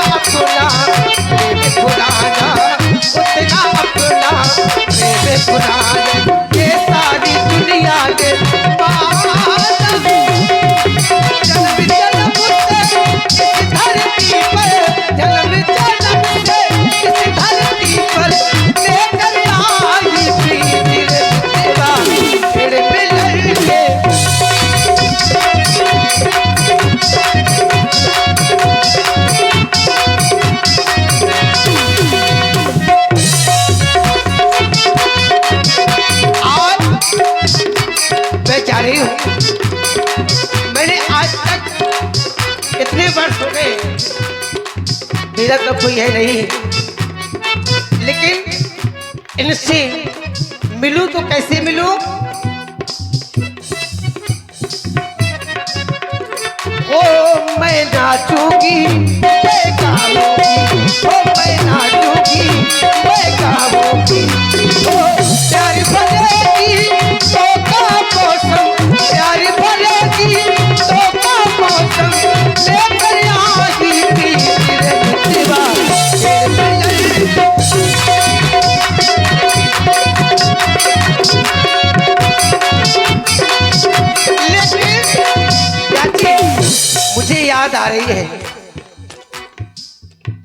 अपना प्रेम पुराना, उतना अपना प्रेम पुराना, ये सारी दुनिया के जन्म जन्म से इस धरती पर, जन्म जन्म से इस धरती पर लेकर आई प्रीत रे तेरा फिर मिलन के। रही हूँ, मैंने आज तक इतने वर्ष हो गए, मेरा तो कोई है नहीं, लेकिन इनसे मिलूं तो कैसे मिलूं? ओ मैं नाचूंगी मैं गाऊंगी, ओ मैं नाचूंगी मैं गाऊंगी, ओ प्यार भरेगी तो का मौसम, प्यार भरेगी तो का मौसम, लेकर आई प्रीत रे मितवा फिर मिलन। मुझे याद आ रही है,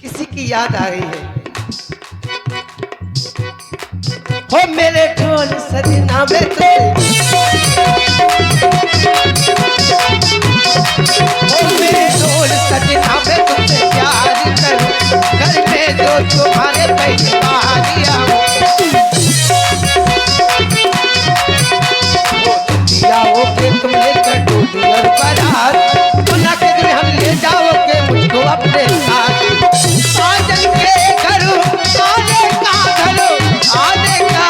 किसी की याद आ रही है। हो मेरे ढोल सजना में हो मेरे ढोल सजना में तुमसे प्यार करूं, घर में जो तुम्हारे पैसा दिया जाओगे तुम लेकर डोली और बारात, दुल्हा के दिन हम ले जाओगे मुझको अपने साथ। साजन के घरों आने का घरों आने का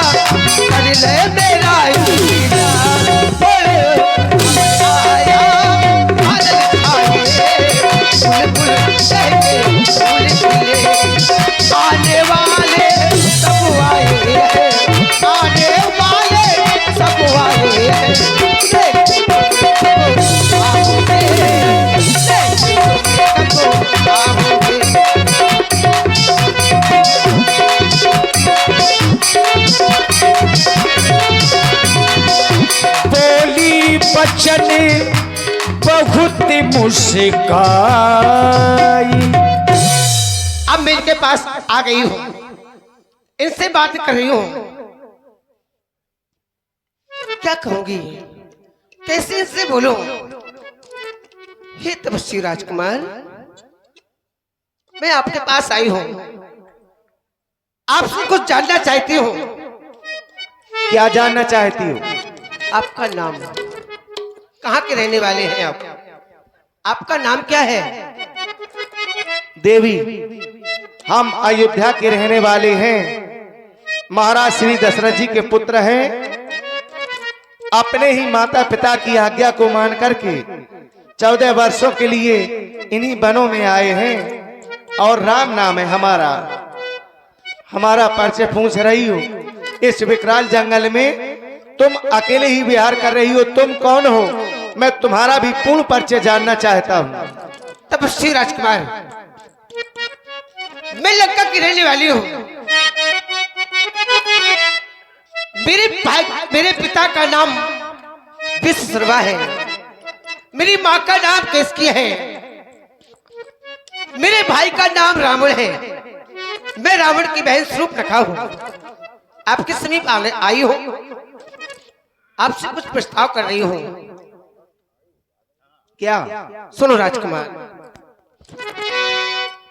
कर ले मेरा इंतजार, आया बादल छाए बुलबुल कहके फूल खिले, आने वाले सब आए हैं, आने वाले सब आए हैं। बोली बचन बहुत मुस्काई। अब मैं इनके पास आ गई हूँ, इनसे बात कर रही हूँ, क्या कहूंगी, कैसे इनसे बोलूं? हे तपस्वी राजकुमार, मैं आपके पास आई हूं, आपसे कुछ जानना चाहती हूँ। क्या जानना चाहती हो? आपका नाम, कहाँ के रहने वाले हैं आप? आपका नाम क्या है? देवी, हम अयोध्या के रहने वाले हैं, महाराज श्री दशरथ जी के पुत्र हैं। अपने ही माता पिता की आज्ञा को मान करके 14 वर्षों के लिए इन्हीं वनों में आए हैं और राम नाम है हमारा। हमारा परिचय पूछ रही हो? इस विकराल जंगल में तुम अकेले ही विहार कर रही हो, तुम कौन हो? मैं तुम्हारा भी पूर्ण परिचय जानना चाहता हूँ। तपस्वी राजकुमार, मैं लंका की रहने वाली हूँ। मेरे पिता का नाम विश्वशर्मा है, मेरी माँ का नाम केसकी है, मेरे भाई का नाम रावण है, मैं रावण की बहन शूर्पणखा हूँ। आपके समीप आई हूँ, आपसे कुछ प्रस्ताव कर रही हूँ। क्या? सुनो राजकुमार।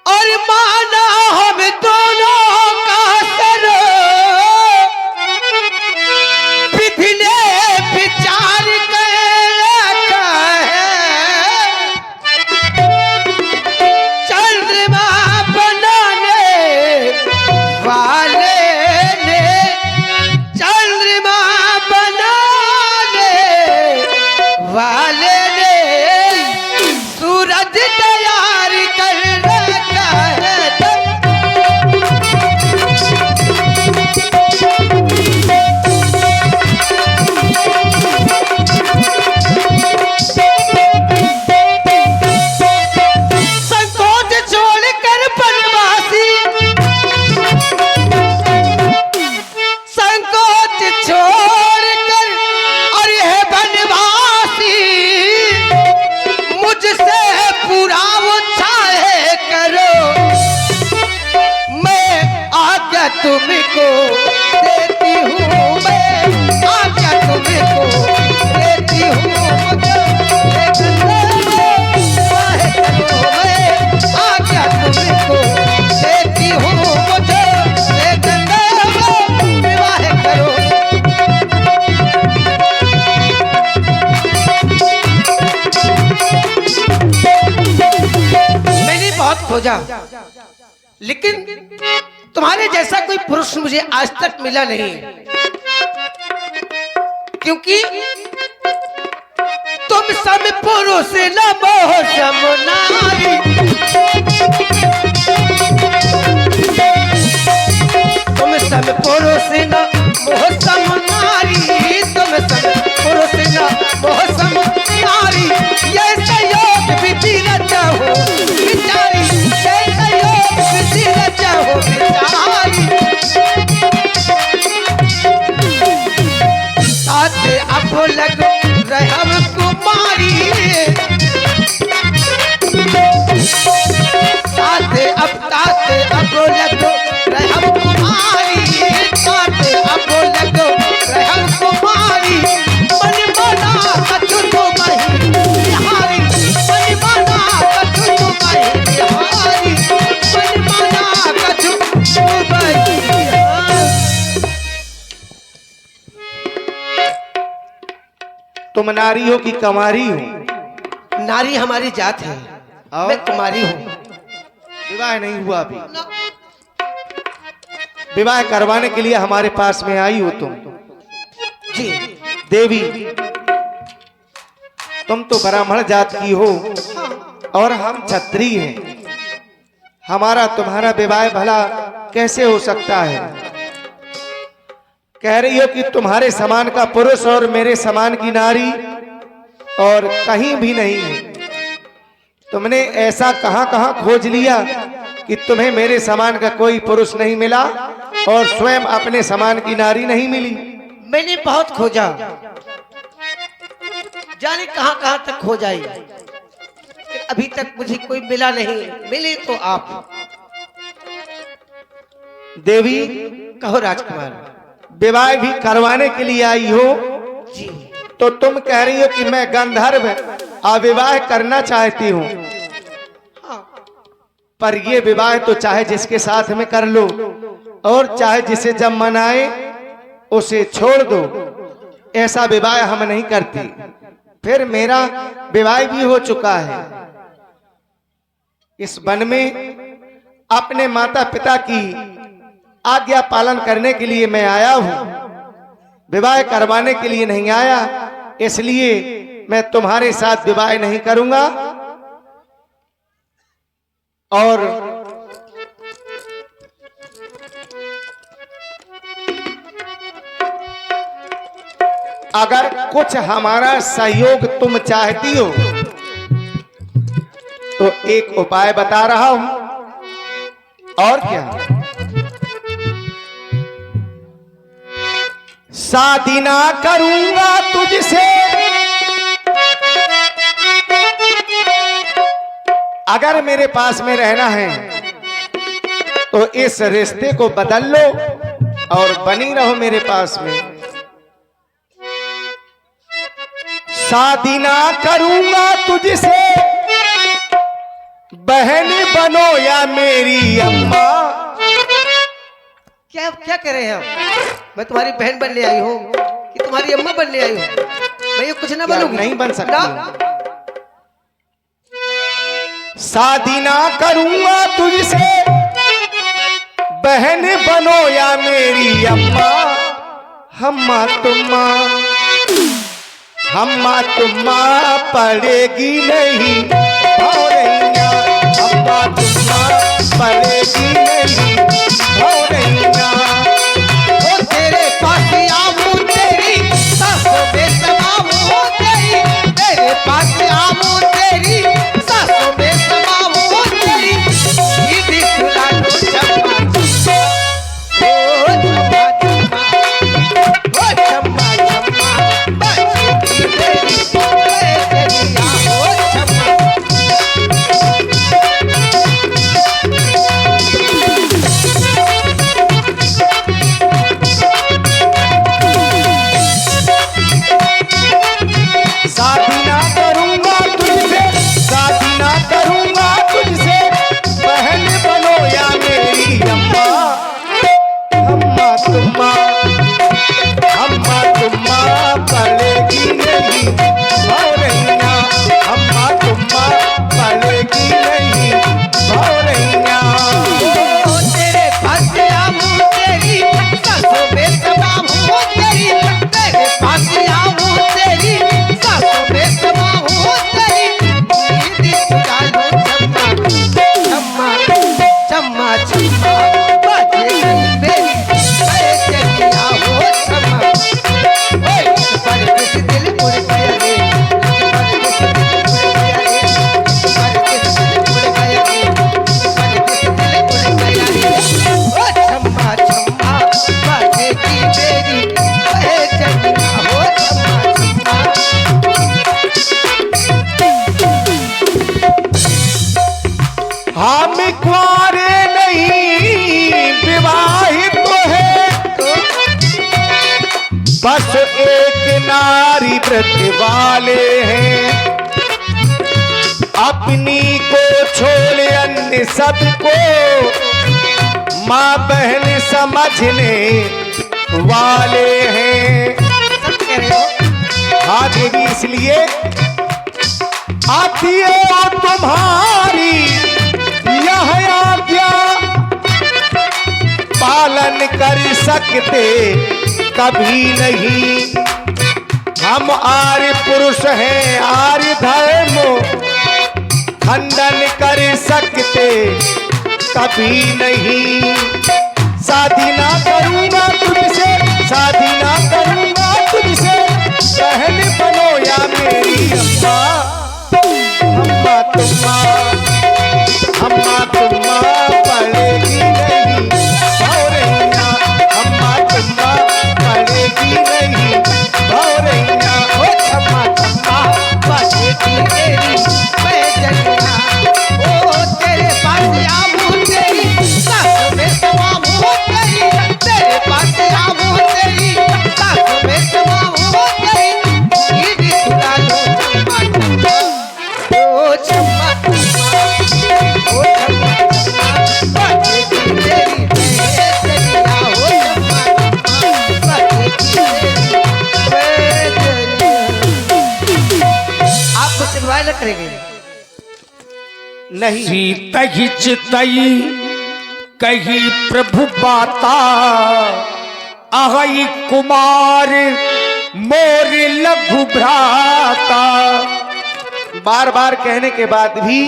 और माना हम दोनों का सर विधि ने विचार कर रखा है, चंद्रमा बनाने वाले ने, चंद्रमा बनाने वाले ने सूरज तैयार कर रखा है, खोजा, लेकिन तुम्हारे जैसा कोई पुरुष मुझे आज तक मिला नहीं, क्योंकि तुम सब पुरुष न मोह सम नारी, तुम सब पुरुष न मोह सम नारी, तुम सब पुरुष न मोह सम नारी, ये संयोग विधि रचाओ बिचारी, ये संयोग विधि रचाओ बिचारी, साथ अब लग रहब कुमारी, साथ अब लग रहब कुमारी, साथ अब लग रहब कुमारी, मन बना कछु तो बही बिहारी, मन बना कछु तो बही बिहारी, मन बना कछु तो बही बिहारी। तुम नारी हो कि कमारी हो? नारी हमारी जात है, मैं कुमारी हूँ। विवाह नहीं हुआ अभी, विवाह करवाने के लिए हमारे पास में आई हो तुम? जी देवी, तुम तो ब्राह्मण जात की हो और हम क्षत्रिय हैं, हमारा तुम्हारा विवाह भला कैसे हो सकता है? कह रही हो कि तुम्हारे समान का पुरुष और मेरे समान की नारी और कहीं भी नहीं है। तुमने ऐसा कहां कहां खोज लिया कि तुम्हें मेरे समान का कोई पुरुष नहीं मिला और स्वयं अपने समान की नारी नहीं मिली? मैंने बहुत खोजा, जाने कहां कहां तक खोज आई, अभी तक मुझे कोई मिला नहीं। मिले तो आप। देवी, कहो राजकुमार। विवाह भी करवाने के लिए आई हो जी। तो तुम कह रही हो कि मैं गंधर्व अविवाह करना चाहती हूँ, पर ये विवाह तो चाहे जिसके साथ में कर लो और चाहे जिसे जब मन आए उसे छोड़ दो, ऐसा विवाह हम नहीं करती। फिर मेरा विवाह भी हो चुका है। इस वन में अपने माता पिता की आज्ञा पालन करने के लिए मैं आया हूं, विवाह करवाने के लिए नहीं आया। इसलिए मैं तुम्हारे साथ विवाह नहीं करूंगा और अगर कुछ हमारा सहयोग तुम चाहती हो तो एक उपाय बता रहा हूं। और क्या? शादी ना करूंगा तुझसे अगर मेरे पास में रहना है तो इस रिश्ते को बदल लो और बनी रहो मेरे पास में। शादी ना करूंगा तुझसे, बहन बनो या मेरी अम्मा। क्या क्या कह रहे हैं आप? मैं तुम्हारी बहन बनने आई हूँ कि तुम्हारी अम्मा बनने आई हूँ? मैं ये कुछ ना बनूंगी। नहीं बन सकती ना? शादी ना करूंगा तुझसे, बहन बनो या मेरी अम्मा। हम्मा तुम्मा पड़ेगी नहीं भौरैया, हम्मा तुम्मा पड़ेगी नहीं भौरैया। ओ तेरे पास आऊं तेरी सासों में समाऊं तेरी, तेरे पास आऊं तेरी सासों में समाऊं तेरी, दीदी खुला दो चम्मा चम्मा, ओ चम्मा चम्मा, ओ चम्मा चम्मा, बच्ची तेरी तेरी आओ चम्मा। एक नारी व्रत वाले हैं, अपनी को छोड़ अन्य सबको माँ बहन समझने वाले हैं। सब कह रहे हो। हाँ देवी, इसलिए आती है तुम्हारी यह आज्ञा, पालन कर सकते कभी नहीं। हम आर्य पुरुष हैं, आर्य धर्म खंडन कर सकते कभी नहीं। शादी ना करूंगा तुझसे, शादी ना करूंगा तुझसे, बहन बनो या मेरी अम्मा। अम्मा तुम्मा, अम्मा तुम्मा पड़ेगी नहीं भौरैया, अम्मा तुम्मा पड़ेगी नहीं भौरैया। ओ छम्मा छम्मा बजेगी तेरी पैजनिया, ओ तेरे पास आऊं तेरी साथ में समाऊं तेरी, तेरे पास आऊं तेरी साथ में समाऊं तेरी, ईदी छुड़ा लो छम्मा, ओ छम्मा छम्मा, ओ छम्मा छम्मा बजेगी तेरी पैजनिया, ओ छम्मा छम्मा बजेगी तेरी पैजनिया। आप कुछ सुनवाई न करेंगे? नहीं। सीतहि चितई कही प्रभु बाता, अहई कुमार मोर लघु भ्राता। बार बार कहने के बाद भी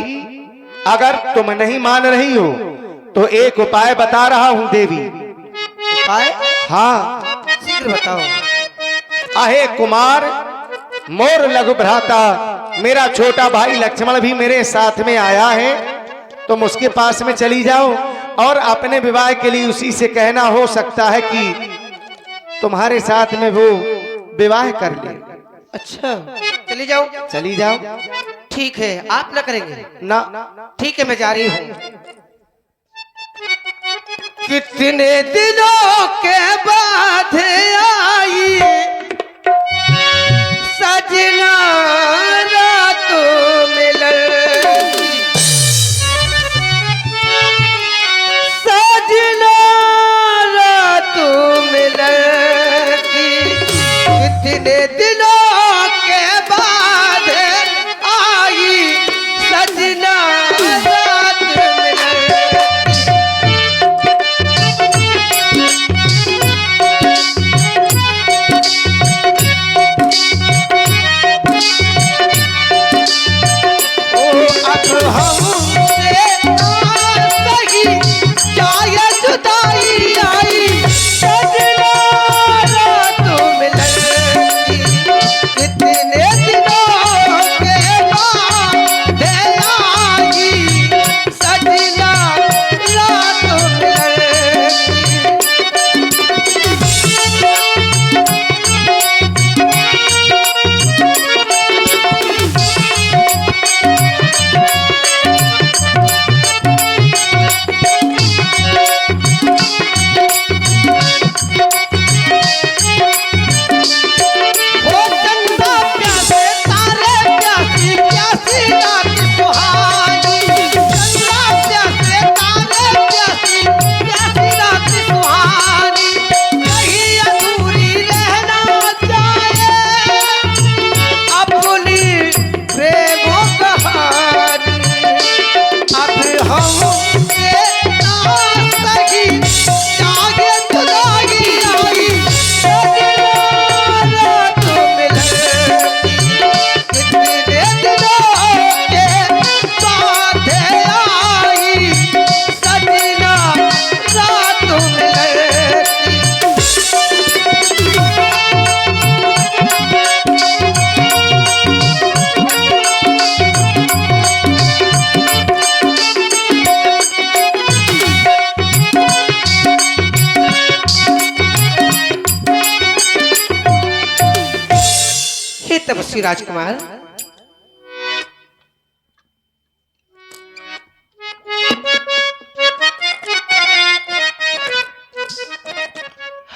अगर तुम नहीं मान रही हो तो एक उपाय बता रहा हूं देवी। आए हाँ, शीघ्र बताओ। अहे कुमार मोर लघु भ्राता, मेरा छोटा भाई लक्ष्मण भी मेरे साथ में आया है, तुम उसके पास में चली जाओ और अपने विवाह के लिए उसी से कहना, हो सकता है कि तुम्हारे साथ में वो विवाह कर ले। अच्छा चली जाओ। चली जाओ। ठीक है, आप न करेंगे ना, ठीक है, मैं जा रही हूँ। कितने दिनों के बाद आई सजना रात मिलन, सजना रात मिलन की, कितने दिनों के बाद आई सजना रात मिलन। तपस्वी राजकुमार,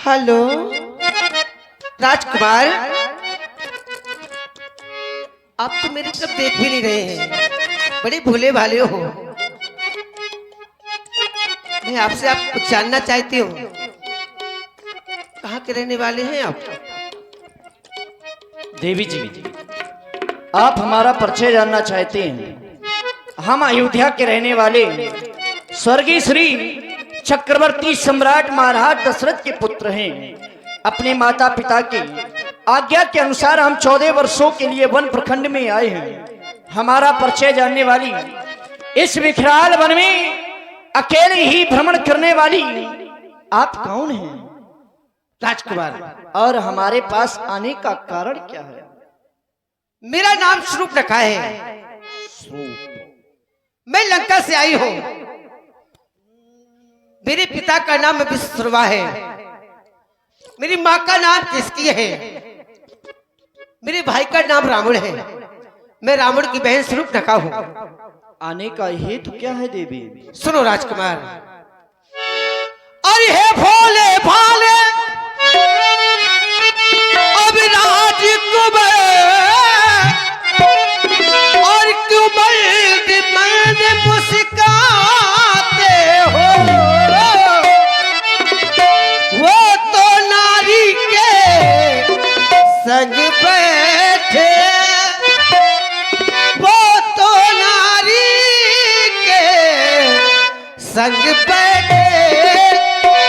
हेलो, राजकुमार, आप तो मेरी तरफ देख भी नहीं रहे हैं, बड़े भोले भाले हो। मैं आपसे आप कुछ जानना चाहती हूँ, कहाँ के रहने वाले हैं आप? देवी जी, आप हमारा परिचय जानना चाहते हैं? हम अयोध्या के रहने वाले स्वर्गीय श्री चक्रवर्ती सम्राट महाराज दशरथ के पुत्र हैं। अपने माता पिता की आज्ञा के अनुसार हम 14 वर्षों के लिए वन प्रखंड में आए हैं। हमारा परिचय जानने वाली, इस विकराल वन में अकेले ही भ्रमण करने वाली आप कौन हैं? राजकुमार, और हमारे पास आने का कारण क्या है? मेरा नाम स्वरूप रखा है। मैं लंका से आई हूँ। मेरे पिता का नाम विश्रवा है, मेरी माँ का नाम किसकी है, मेरे भाई का नाम रावण है। मैं रावण की बहन स्वरूप रखा हूँ। आने का हेतु क्या है देवी? सुनो राजकुमार, अरे हे भोले भाले अब राजकुमार, और क्यों मर्द मर्द मुस्काते हो, वो तो नारी के संग बैठे, वो तो नारी के संग बैठे,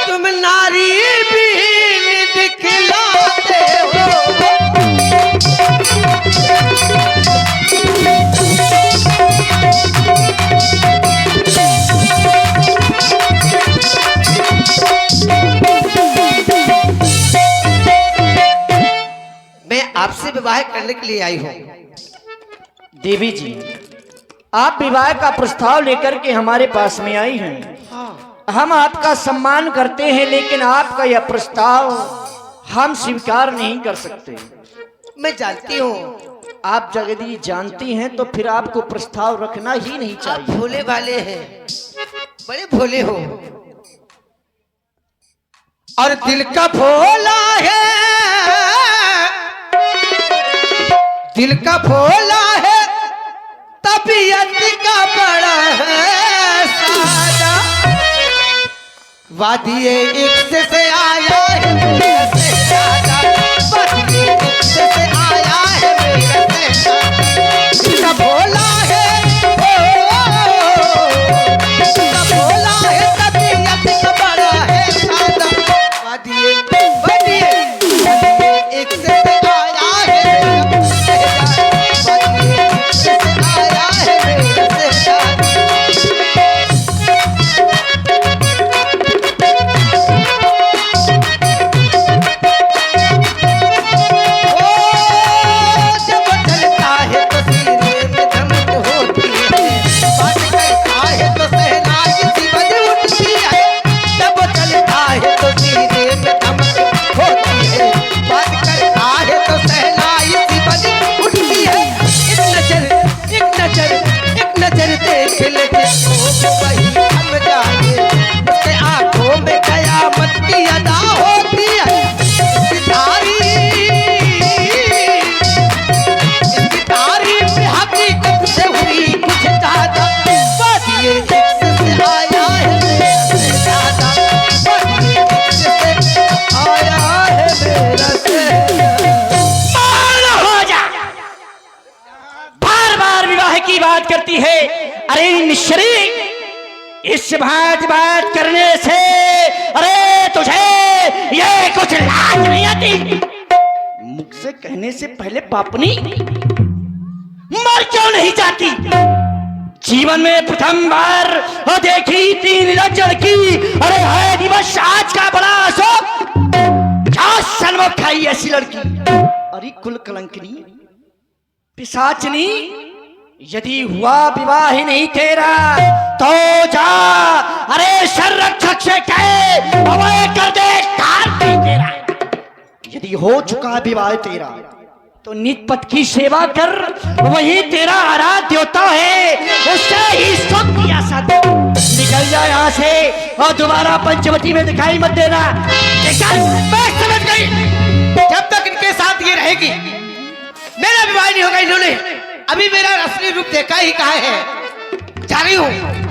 तुम नारी भी दिखलाते हो। मैं आपसे विवाह करने के लिए आई हूँ। देवी जी, आप विवाह का प्रस्ताव लेकर के हमारे पास में आई हैं। हम आपका सम्मान करते हैं, लेकिन आपका यह प्रस्ताव हम स्वीकार नहीं कर सकते। मैं जानती हूँ आप जगदी जानती हैं, तो फिर आपको प्रस्ताव रखना ही नहीं आप चाहिए। भोले वाले हैं, बड़े भोले हो, और दिल का भोला है, दिल का भोला है, तबीयत का बड़ा है सादा, वादिये इश्क से आया है मेरे से ज्यादा, वादिये इश्क से आया है मेरे से ज्यादा, दिल का भोला है, दिल का भोला है, तबीयत का बड़ा है सादा, वादिये वादिये इश्क से आया है मेरे से ज्यादा, वादिये इश्क से आया है मेरे से ज्यादा। करती है। अरे निश्री, इस बात करने से अरे तुझे ये कुछ लाज नहीं आती? मुख से कहने से पहले पापनी मर क्यों नहीं जाती? जीवन में प्रथम बार देखी 3 लड़की, अरे है दिवस आज का बड़ा अशोक, क्या सन्मुख खाई ऐसी लड़की? अरे कुल कलंकनी पिशाचनी, यदि हुआ विवाह ही नहीं तेरा तो जा अरे संरक्षक से कहे अवय कर दे कार्तिक तेरा। यदि हो चुका विवाह तेरा तो नित्पत की सेवा कर, वही तेरा आराध्य देवता है, उससे ही सुख की आशा दे। निकल जा यहाँ से और दोबारा पंचवटी में दिखाई मत देना। मैं समझ गई, जब तक बात ये रहेगी, मेरा विवाह नहीं होगा। इन्होंने अभी मेरा असली रूप देखा ही कहा है। जा रही हूँ।